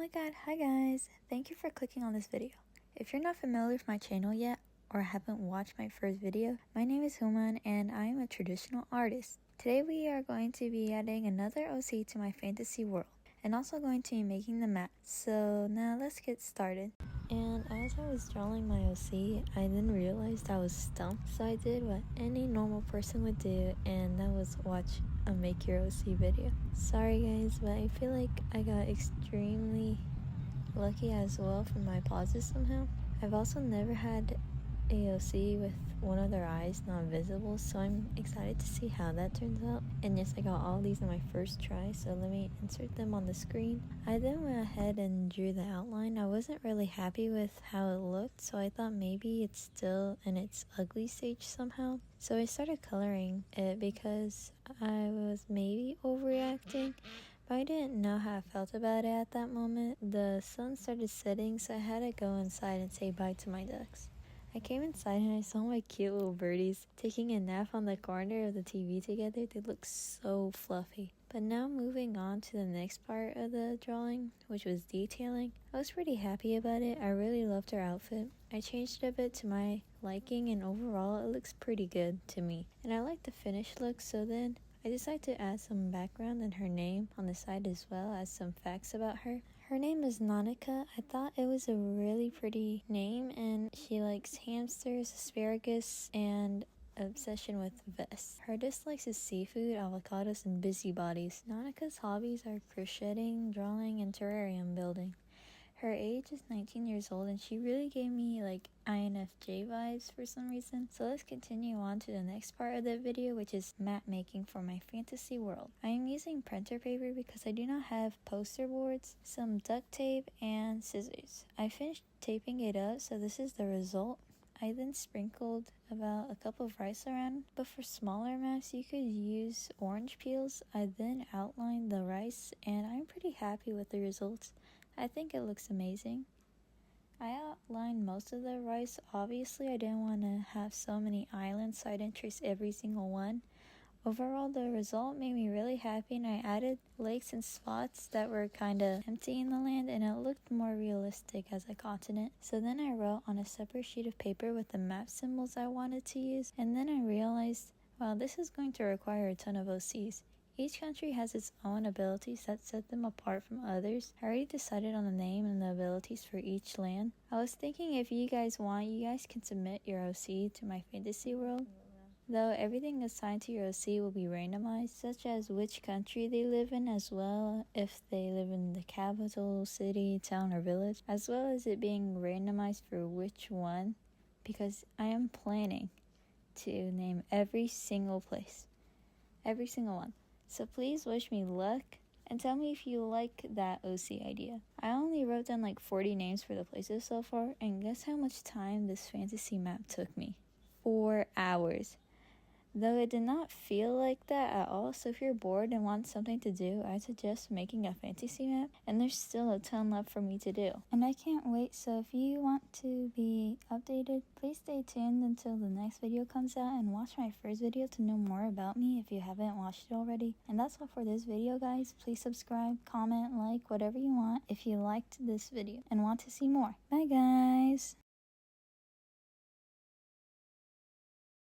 my god, hi guys! Thank you for clicking on this video. If you're not familiar with my channel yet, or haven't watched my first video, my name is Human and I am a traditional artist. Today we are going to be adding another OC to my fantasy world, and also going to be making the map. So now let's get started. And as I was drawing my OC, I then realized I was stumped, so I did what any normal person would do, and that was watch a make your OC video. Sorry guys, but I feel like I got extremely lucky as well from my pauses somehow. I've also never had AOC with one of their eyes not visible, so I'm excited to see how that turns out. And yes, I got all these in my first try, so let me insert them on the screen. I then went ahead and drew the outline. I wasn't really happy with how it looked, so I thought maybe it's still in its ugly stage somehow. So I started coloring it because I was maybe overreacting, but I didn't know how I felt about it at that moment. The sun started setting, so I had to go inside and say bye to my ducks. I came inside and I saw my cute little birdies taking a nap on the corner of the TV together. They look so fluffy. But now moving on to the next part of the drawing, which was detailing. I was pretty happy about it. I really loved her outfit. I changed it a bit to my liking, and overall it looks pretty good to me. And I like the finished look, so then I decided to add some background and her name on the side as well as some facts about her. Her name is Nanika. I thought it was a really pretty name, and she likes hamsters, asparagus, and obsession with vests. Her dislikes is seafood, avocados, and busybodies. Nanika's hobbies are crocheting, drawing, and terrarium building. Her age is 19 years old, and she really gave me like INFJ vibes for some reason. So let's continue on to the next part of the video, which is map making for my fantasy world. I am using printer paper because I do not have poster boards, some duct tape, and scissors. I finished taping it up, so this is the result. I then sprinkled about a cup of rice around, but for smaller maps you could use orange peels. I then outlined the rice, and I'm pretty happy with the results. I think it looks amazing. I outlined most of the rice. Obviously I didn't want to have so many islands, so I didn't trace every single one. Overall, the result made me really happy, and I added lakes and spots that were kind of empty in the land, and it looked more realistic as a continent. So then I wrote on a separate sheet of paper with the map symbols I wanted to use, and then I realized, wow, this is going to require a ton of OCs. Each country has its own abilities that set them apart from others. I already decided on the name and the abilities for each land. I was thinking if you guys want, you guys can submit your OC to my fantasy world. Though everything assigned to your OC will be randomized, such as which country they live in, as well if they live in the capital, city, town, or village, as well as it being randomized for which one, because I am planning to name every single place. Every single one. So please wish me luck and tell me if you like that OC idea. I only wrote down like 40 names for the places so far, and guess how much time this fantasy map took me? 4 hours. Though it did not feel like that at all, so if you're bored and want something to do, I suggest making a fantasy map, and there's still a ton left for me to do. And I can't wait, so if you want to be updated, please stay tuned until the next video comes out and watch my first video to know more about me if you haven't watched it already. And that's all for this video, guys. Please subscribe, comment, like, whatever you want if you liked this video and want to see more. Bye guys!